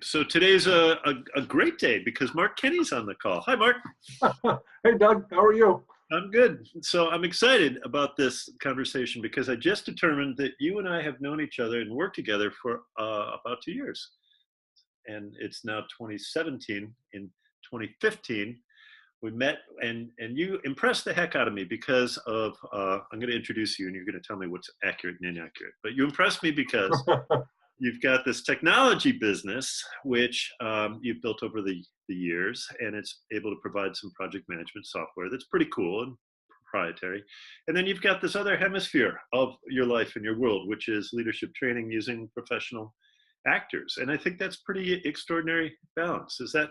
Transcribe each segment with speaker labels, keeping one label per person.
Speaker 1: So today's a great day because Mark Kenny's on the call. Hi, Mark.
Speaker 2: Hey, Doug, how are you?
Speaker 1: I'm good. So I'm excited about this conversation because I just determined that you and I have known each other and worked together for about 2 years. And it's now 2017. In 2015, we met, and you impressed the heck out of me because of, I'm going to introduce you and you're going to tell me what's accurate and inaccurate. But you impressed me because you've got this technology business, which you've built over the years, and it's able to provide some project management software that's pretty cool and proprietary. And then you've got this other hemisphere of your life and your world, which is leadership training using professional actors. And I think that's pretty extraordinary balance. Is that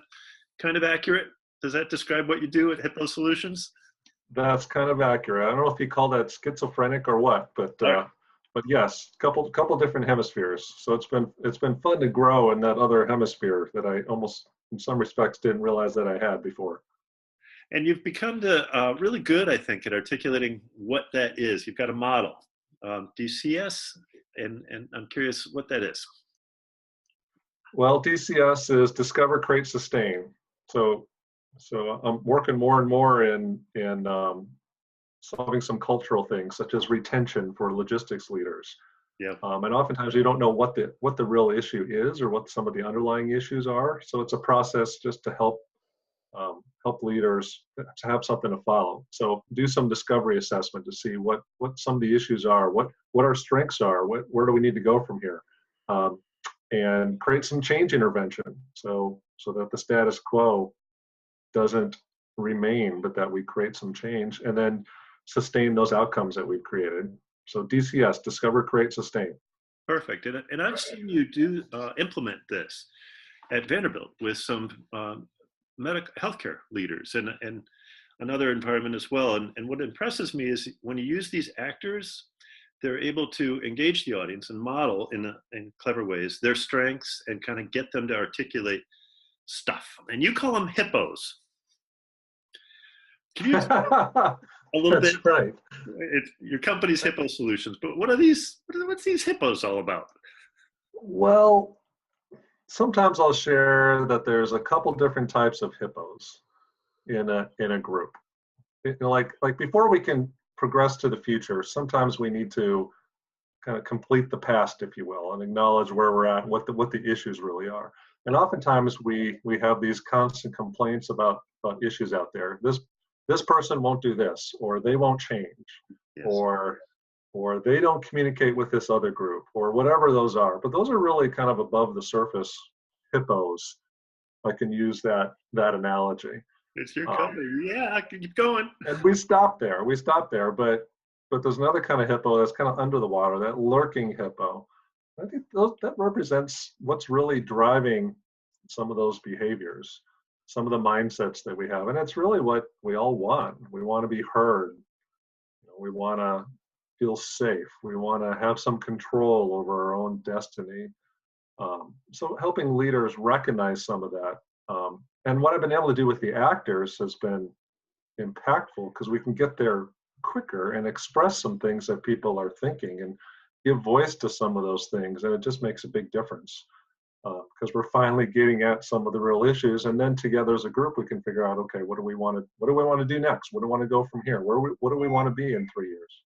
Speaker 1: kind of accurate? Does that describe what you do at Hippos Solutions?
Speaker 2: That's kind of accurate. I don't know if you call that schizophrenic or what, but yes, couple different hemispheres. So it's been fun to grow in that other hemisphere that I almost, in some respects, didn't realize that I had before.
Speaker 1: And you've become really good, I think, at articulating what that is. You've got a model, DCS, and I'm curious what that is.
Speaker 2: Well, DCS is Discover, Create, Sustain. So I'm working more and more in solving some cultural things, such as retention for logistics leaders.
Speaker 1: Yeah.
Speaker 2: And oftentimes you don't know what the real issue is or what some of the underlying issues are. So it's a process just to help leaders to have something to follow. So do some discovery assessment to see what some of the issues are, what our strengths are, where do we need to go from here, and create some change intervention so that the status quo doesn't remain, but that we create some change and then sustain those outcomes that we've created. So DCS, Discover, Create, Sustain.
Speaker 1: Perfect. And I've seen you do implement this at Vanderbilt with some medical healthcare leaders and another environment as well. And what impresses me is when you use these actors, they're able to engage the audience and model in clever ways their strengths and kind of get them to articulate stuff. And you call them hippos. Can you a little
Speaker 2: That's
Speaker 1: bit?
Speaker 2: Right.
Speaker 1: Your company's Hippos Solutions, but what's these hippos all about?
Speaker 2: Well, sometimes I'll share that there's a couple different types of hippos in a group. Like before we can progress to the future, sometimes we need to kind of complete the past, if you will, and acknowledge where we're at and what the issues really are. And oftentimes we have these constant complaints about issues out there. This person won't do this, or they won't change,
Speaker 1: Yes.
Speaker 2: or they don't communicate with this other group, or whatever those are. But those are really kind of above the surface hippos. I can use that analogy.
Speaker 1: It's your company. Yeah, keep going.
Speaker 2: And we stop there. But there's another kind of hippo that's kind of under the water, that lurking hippo. I think that represents what's really driving some of those behaviors, some of the mindsets that we have. And it's really what we all want. We want to be heard. We want to feel safe. We want to have some control over our own destiny. So helping leaders recognize some of that. And what I've been able to do with the actors has been impactful because we can get there quicker and express some things that people are thinking and give voice to some of those things. And it just makes a big difference because we're finally getting at some of the real issues. And then together as a group, we can figure out, okay, what do we want to do next? What do we want to go from here? What do we want to be in 3 years?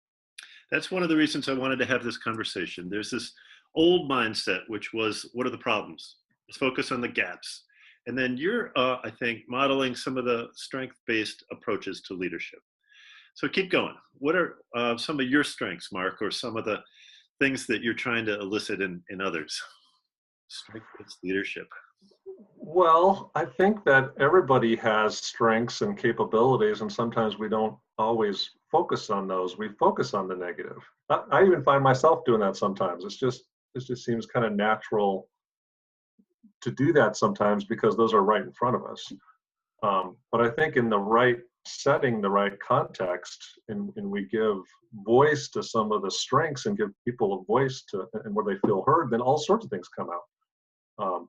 Speaker 1: That's one of the reasons I wanted to have this conversation. There's this old mindset, which was, what are the problems? Let's focus on the gaps. And then you're, I think, modeling some of the strength-based approaches to leadership. So keep going. What are some of your strengths, Mark, or some of the things that you're trying to elicit in others? Strength-based leadership.
Speaker 2: Well, I think that everybody has strengths and capabilities, and sometimes we don't always focus on those. We focus on the negative. I even find myself doing that sometimes. It just seems kind of natural to do that sometimes because those are right in front of us. But I think in the right setting, the right context, and we give voice to some of the strengths and give people a voice to and where they feel heard, then all sorts of things come out.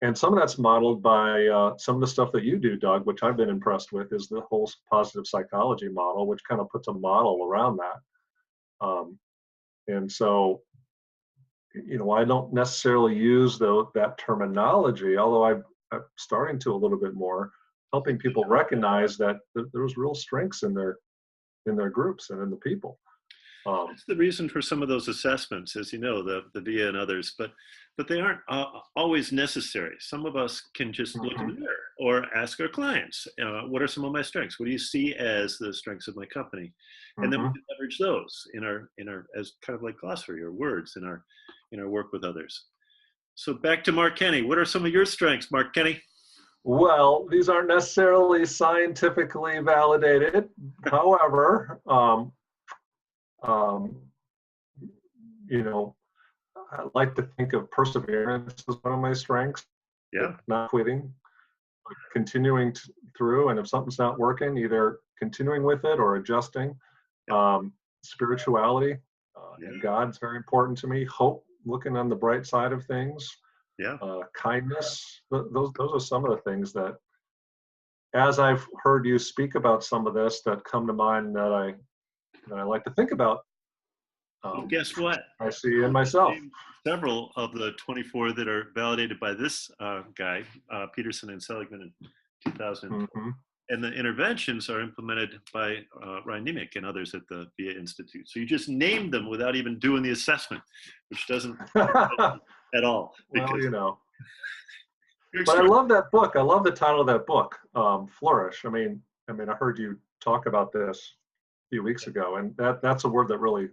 Speaker 2: And some of that's modeled by some of the stuff that you do, Doug, which I've been impressed with, is the whole positive psychology model, which kind of puts a model around that. And so I don't necessarily use that terminology, although I'm starting to a little bit more, helping people recognize that there's real strengths in their groups and in the people.
Speaker 1: That's the reason for some of those assessments, as you know, the VIA and others, but they aren't always necessary. Some of us can just look in the mirror or ask our clients, what are some of my strengths? What do you see as the strengths of my company? And then we can leverage those in our as kind of like glossary or words in our work with others. So back to Mark Kenny. What are some of your strengths, Mark Kenny?
Speaker 2: Well, these aren't necessarily scientifically validated. However, um, I like to think of perseverance as one of my strengths.
Speaker 1: Yeah.
Speaker 2: Not quitting, continuing through, and if something's not working, either continuing with it or adjusting. Spirituality, and God's very important to me. Hope, looking on the bright side of things.
Speaker 1: Yeah.
Speaker 2: Kindness. Those are some of the things that, as I've heard you speak about some of this, that come to mind that I like to think about.
Speaker 1: Well, guess what?
Speaker 2: I see in myself.
Speaker 1: Several of the 24 that are validated by this guy, Peterson and Seligman in 2000. And the interventions are implemented by Ryan Niemiec and others at the VIA Institute. So you just named them without even doing the assessment, which doesn't at all.
Speaker 2: Well, but I love that book. I love the title of that book, Flourish. I mean, I heard you talk about this a few weeks ago, and that's a word that really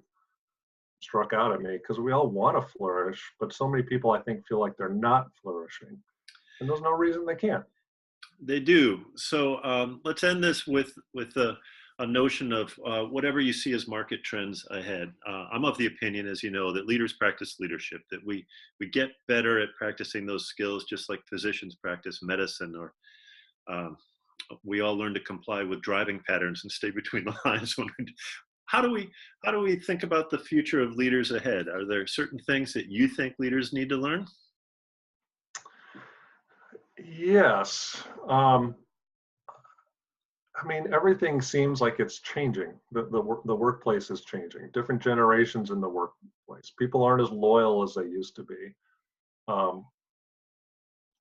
Speaker 2: struck out at me, because we all want to flourish, but so many people, I think, feel like they're not flourishing, and there's no reason they can't.
Speaker 1: They do. So let's end this with a notion of whatever you see as market trends ahead. I'm of the opinion, as you know, that leaders practice leadership, that we get better at practicing those skills, just like physicians practice medicine, or we all learn to comply with driving patterns and stay between the lines. How do we think about the future of leaders ahead? Are there certain things that you think leaders need to learn?
Speaker 2: Yes. Everything seems like it's changing. The workplace is changing. Different generations in the workplace. People aren't as loyal as they used to be.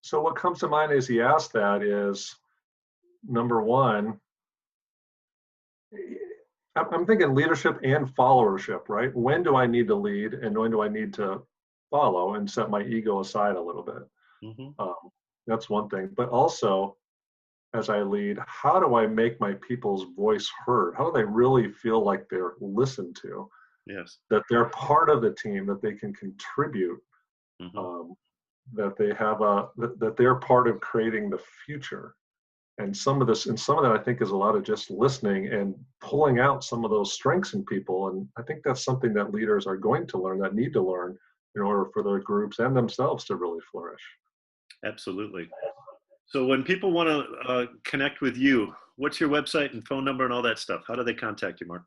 Speaker 2: So what comes to mind as he asked that is, number one, I'm thinking leadership and followership, right? When do I need to lead, and when do I need to follow and set my ego aside a little bit? That's one thing. But also, as I lead, how do I make my people's voice heard? How do they really feel like they're listened to?
Speaker 1: Yes.
Speaker 2: That they're part of the team, that they can contribute, that they have that they're part of creating the future. And some of that, I think, is a lot of just listening and pulling out some of those strengths in people. And I think that's something that leaders are going to learn, that need to learn, in order for their groups and themselves to really flourish.
Speaker 1: Absolutely. So when people want to connect with you, what's your website and phone number and all that stuff? How do they contact you, Mark?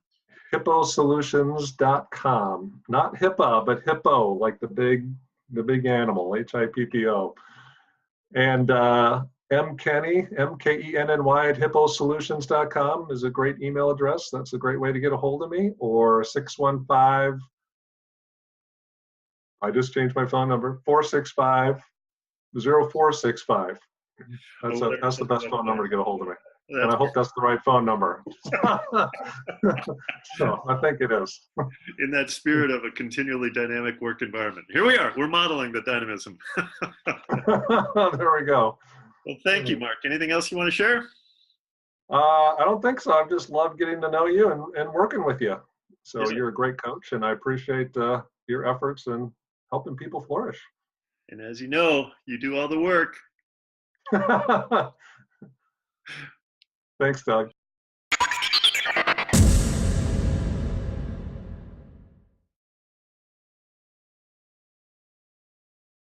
Speaker 2: Hipposolutions.com. Not HIPAA, but Hippo, like the big animal, HIPPO. And mkenny, MKENNY at hipposolutions.com is a great email address. That's a great way to get a hold of me. Or 615, I just changed my phone number, 465-0465. That's the best phone number to get a hold of me. And I hope that's the right phone number. So I think it is.
Speaker 1: In that spirit of a continually dynamic work environment. Here we are. We're modeling the dynamism.
Speaker 2: There we go.
Speaker 1: Well, thank you, Mark. Anything else you want to share?
Speaker 2: I don't think so. I've just loved getting to know you and working with you. So you're a great coach, and I appreciate your efforts in helping people flourish.
Speaker 1: And as you know, you do all the work.
Speaker 2: Thanks, Doug.